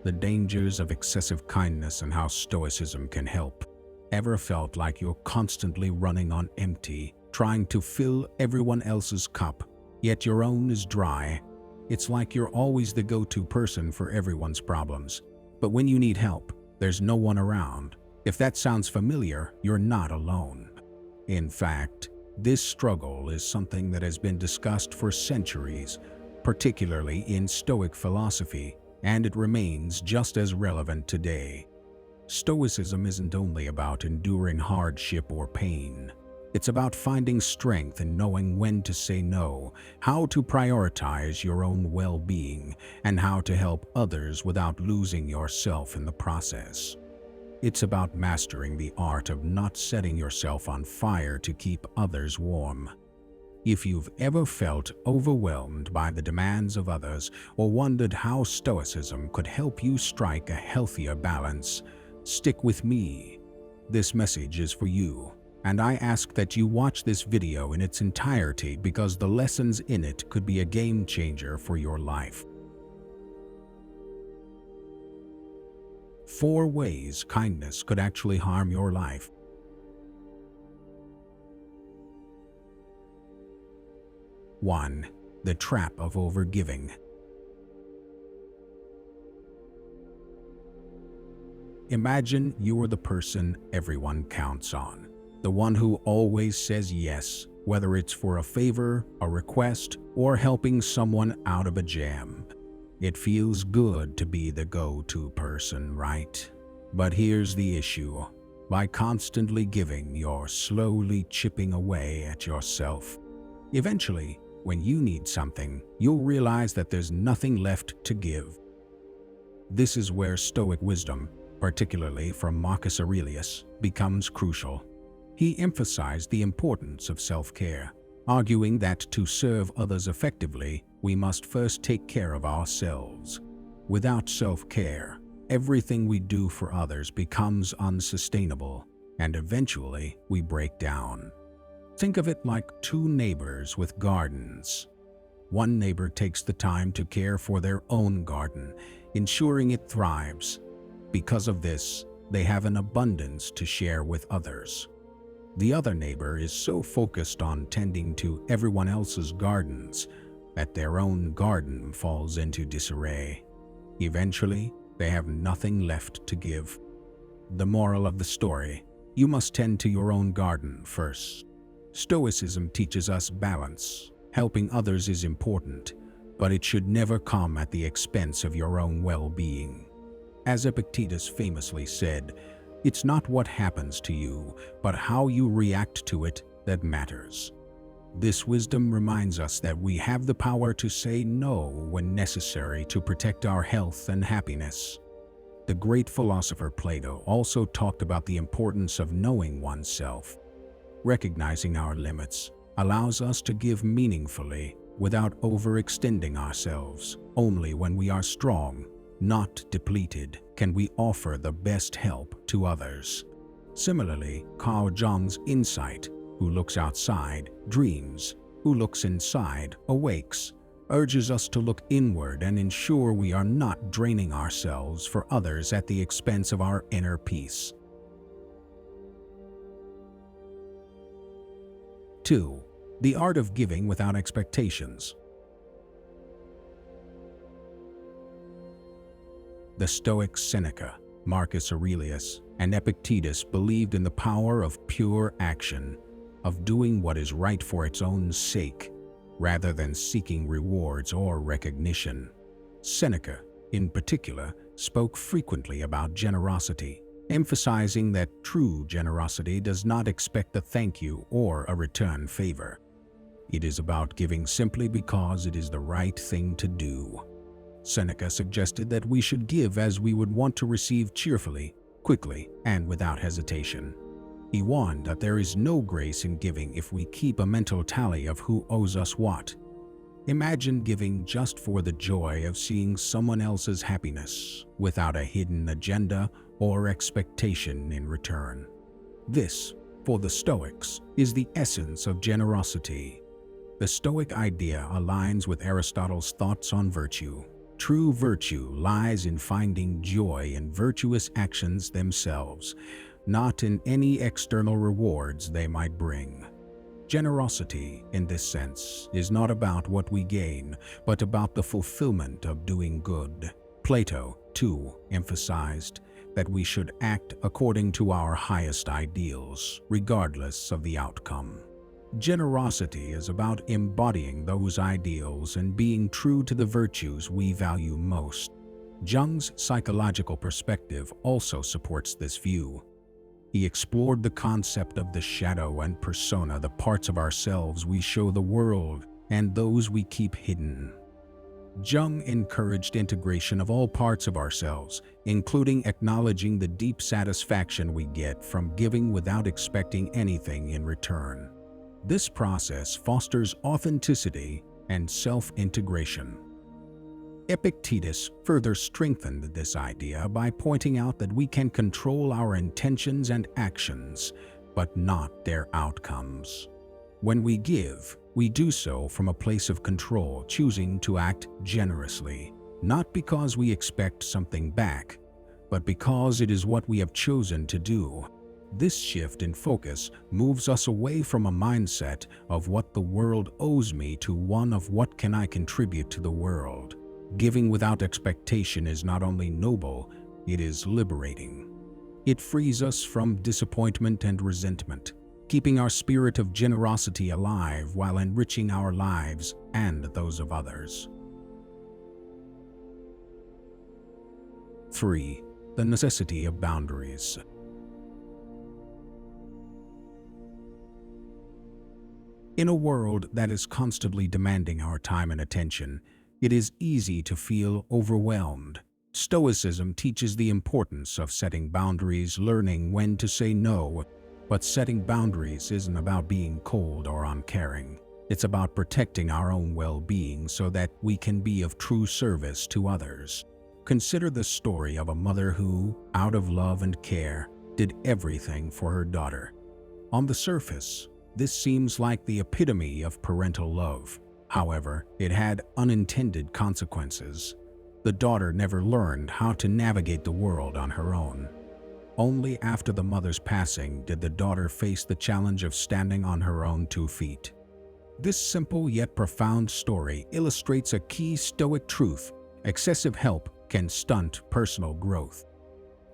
the dangers of excessive kindness and how Stoicism can help. Ever felt like you're constantly running on empty, trying to fill everyone else's cup, yet your own is dry? It's like you're always the go-to person for everyone's problems, but when you need help, there's no one around. If that sounds familiar, you're not alone. In fact, this struggle is something that has been discussed for centuries, particularly in Stoic philosophy, and it remains just as relevant today. Stoicism isn't only about enduring hardship or pain. It's about finding strength in knowing when to say no, how to prioritize your own well-being, and how to help others without losing yourself in the process. It's about mastering the art of not setting yourself on fire to keep others warm. If you've ever felt overwhelmed by the demands of others or wondered how Stoicism could help you strike a healthier balance, stick with me. This message is for you, and I ask that you watch this video in its entirety because the lessons in it could be a game changer for your life. 4 ways kindness could actually harm your life. 1. The trap of overgiving. Imagine you're the person everyone counts on, the one who always says yes, whether it's for a favor, a request, or helping someone out of a jam. It feels good to be the go-to person, right? But here's the issue. By constantly giving, you're slowly chipping away at yourself. Eventually, when you need something, you'll realize that there's nothing left to give. This is where Stoic wisdom, particularly from Marcus Aurelius, becomes crucial. He emphasized the importance of self-care, arguing that to serve others effectively, we must first take care of ourselves. Without self-care, everything we do for others becomes unsustainable, and eventually we break down. Think of it like 2 neighbors with gardens. One neighbor takes the time to care for their own garden, ensuring it thrives. Because of this, they have an abundance to share with others. The other neighbor is so focused on tending to everyone else's gardens that their own garden falls into disarray. Eventually, they have nothing left to give. The moral of the story: you must tend to your own garden first. Stoicism teaches us balance. Helping others is important, but it should never come at the expense of your own well-being. As Epictetus famously said, "It's not what happens to you, but how you react to it that matters." This wisdom reminds us that we have the power to say no when necessary to protect our health and happiness. The great philosopher Plato also talked about the importance of knowing oneself. Recognizing our limits allows us to give meaningfully without overextending ourselves. Only when we are strong, not depleted, can we offer the best help to others. Similarly, Carl Jung's insight, "Who looks outside dreams, who looks inside awakes," urges us to look inward and ensure we are not draining ourselves for others at the expense of our inner peace. 2. The art of giving without expectations. The Stoics Seneca, Marcus Aurelius, and Epictetus believed in the power of pure action, of doing what is right for its own sake, rather than seeking rewards or recognition. Seneca, in particular, spoke frequently about generosity, emphasizing that true generosity does not expect a thank you or a return favor. It is about giving simply because it is the right thing to do. Seneca suggested that we should give as we would want to receive cheerfully, quickly, and without hesitation. He warned that there is no grace in giving if we keep a mental tally of who owes us what. Imagine giving just for the joy of seeing someone else's happiness, without a hidden agenda or expectation in return. This, for the Stoics, is the essence of generosity. The Stoic idea aligns with Aristotle's thoughts on virtue. True virtue lies in finding joy in virtuous actions themselves, not in any external rewards they might bring. Generosity, in this sense, is not about what we gain, but about the fulfillment of doing good. Plato, too, emphasized that we should act according to our highest ideals, regardless of the outcome. Generosity is about embodying those ideals and being true to the virtues we value most. Jung's psychological perspective also supports this view. He explored the concept of the shadow and persona, the parts of ourselves we show the world and those we keep hidden. Jung encouraged integration of all parts of ourselves, including acknowledging the deep satisfaction we get from giving without expecting anything in return. This process fosters authenticity and self-integration. Epictetus further strengthened this idea by pointing out that we can control our intentions and actions, but not their outcomes. When we give, we do so from a place of control, choosing to act generously, not because we expect something back, but because it is what we have chosen to do. This shift in focus moves us away from a mindset of what the world owes me to one of what can I contribute to the world. Giving without expectation is not only noble, it is liberating. It frees us from disappointment and resentment, keeping our spirit of generosity alive while enriching our lives and those of others. 3. The necessity of boundaries. In a world that is constantly demanding our time and attention, it is easy to feel overwhelmed. Stoicism teaches the importance of setting boundaries, learning when to say no. But setting boundaries isn't about being cold or uncaring. It's about protecting our own well-being so that we can be of true service to others. Consider the story of a mother who, out of love and care, did everything for her daughter. On the surface, this seems like the epitome of parental love. However, it had unintended consequences. The daughter never learned how to navigate the world on her own. Only after the mother's passing did the daughter face the challenge of standing on her own 2 feet. This simple yet profound story illustrates a key Stoic truth: excessive help can stunt personal growth.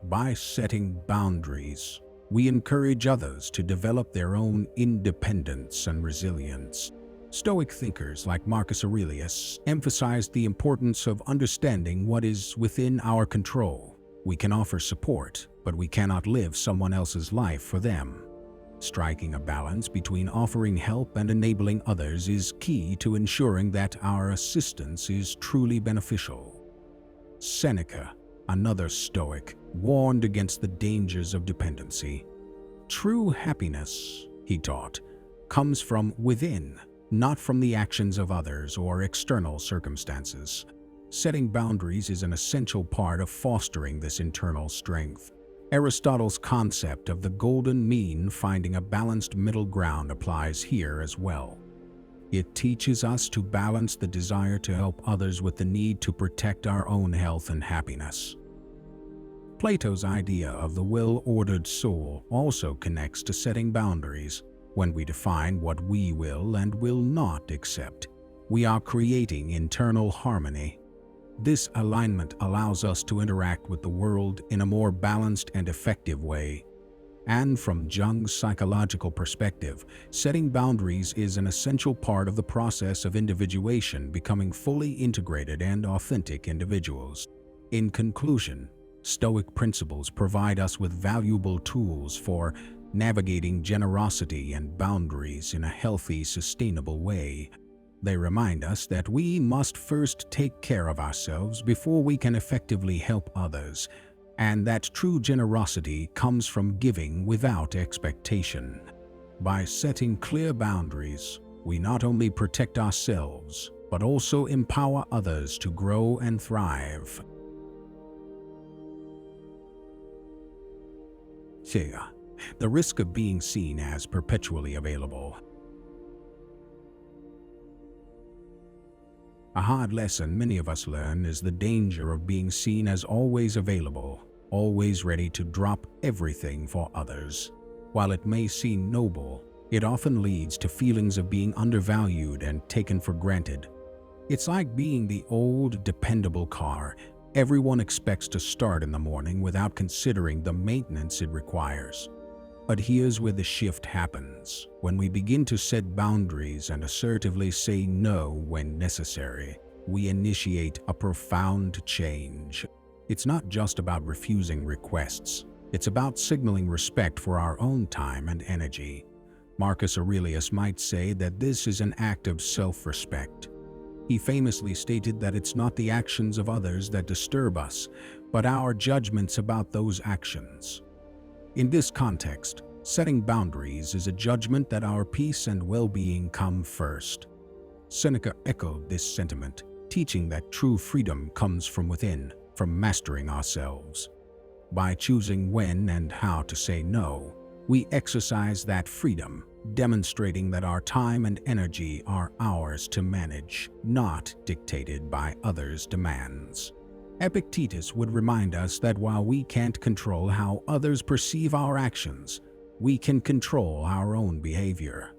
By setting boundaries, we encourage others to develop their own independence and resilience. Stoic thinkers like Marcus Aurelius emphasized the importance of understanding what is within our control. We can offer support, but we cannot live someone else's life for them. Striking a balance between offering help and enabling others is key to ensuring that our assistance is truly beneficial. Seneca, another Stoic, warned against the dangers of dependency. True happiness, he taught, comes from within, not from the actions of others or external circumstances. Setting boundaries is an essential part of fostering this internal strength. Aristotle's concept of the golden mean, finding a balanced middle ground, applies here as well. It teaches us to balance the desire to help others with the need to protect our own health and happiness. Plato's idea of the well-ordered soul also connects to setting boundaries. When we define what we will and will not accept, we are creating internal harmony. This alignment allows us to interact with the world in a more balanced and effective way. And from Jung's psychological perspective, setting boundaries is an essential part of the process of individuation, becoming fully integrated and authentic individuals. In conclusion, Stoic principles provide us with valuable tools for navigating generosity and boundaries in a healthy, sustainable way. They remind us that we must first take care of ourselves before we can effectively help others, and that true generosity comes from giving without expectation. By setting clear boundaries, we not only protect ourselves, but also empower others to grow and thrive. The risk of being seen as perpetually available. A hard lesson many of us learn is the danger of being seen as always available, always ready to drop everything for others. While it may seem noble, it often leads to feelings of being undervalued and taken for granted. It's like being the old, dependable car everyone expects to start in the morning without considering the maintenance it requires. But here's where the shift happens. When we begin to set boundaries and assertively say no when necessary, we initiate a profound change. It's not just about refusing requests. It's about signaling respect for our own time and energy. Marcus Aurelius might say that this is an act of self-respect. He famously stated that it's not the actions of others that disturb us, but our judgments about those actions. In this context, setting boundaries is a judgment that our peace and well-being come first. Seneca echoed this sentiment, teaching that true freedom comes from within, from mastering ourselves. By choosing when and how to say no, we exercise that freedom, demonstrating that our time and energy are ours to manage, not dictated by others' demands. Epictetus would remind us that while we can't control how others perceive our actions, we can control our own behavior.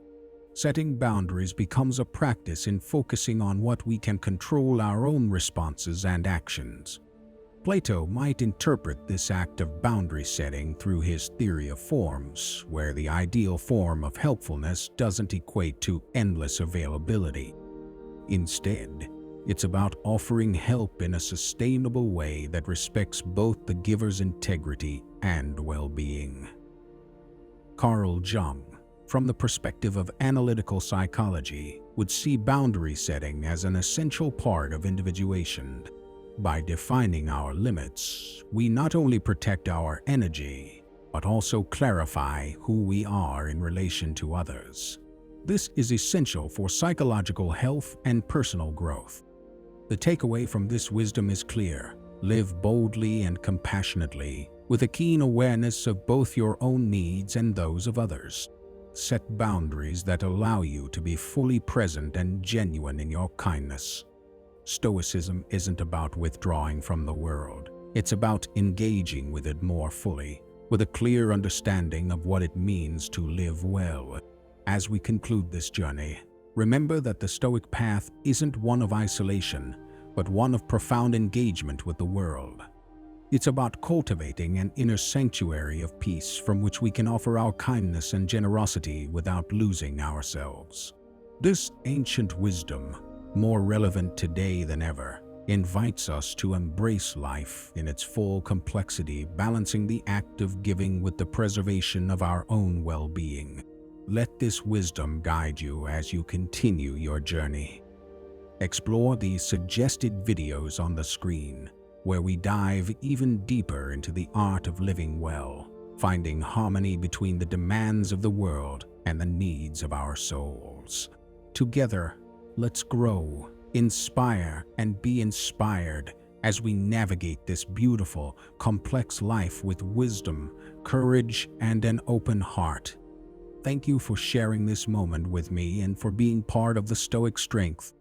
Setting boundaries becomes a practice in focusing on what we can control, our own responses and actions. Plato might interpret this act of boundary setting through his theory of forms, where the ideal form of helpfulness doesn't equate to endless availability. Instead, it's about offering help in a sustainable way that respects both the giver's integrity and well-being. Carl Jung, from the perspective of analytical psychology, would see boundary setting as an essential part of individuation. By defining our limits, we not only protect our energy, but also clarify who we are in relation to others. This is essential for psychological health and personal growth. The takeaway from this wisdom is clear: live boldly and compassionately, with a keen awareness of both your own needs and those of others. Set boundaries that allow you to be fully present and genuine in your kindness. Stoicism isn't about withdrawing from the world. It's about engaging with it more fully, with a clear understanding of what it means to live well. As we conclude this journey, remember that the Stoic path isn't one of isolation, but one of profound engagement with the world. It's about cultivating an inner sanctuary of peace from which we can offer our kindness and generosity without losing ourselves. This ancient wisdom, more relevant today than ever, invites us to embrace life in its full complexity, balancing the act of giving with the preservation of our own well-being. Let this wisdom guide you as you continue your journey. Explore these suggested videos on the screen, where we dive even deeper into the art of living well, finding harmony between the demands of the world and the needs of our souls. Together, let's grow, inspire, and be inspired as we navigate this beautiful, complex life with wisdom, courage, and an open heart. Thank you for sharing this moment with me and for being part of the Stoic Strength.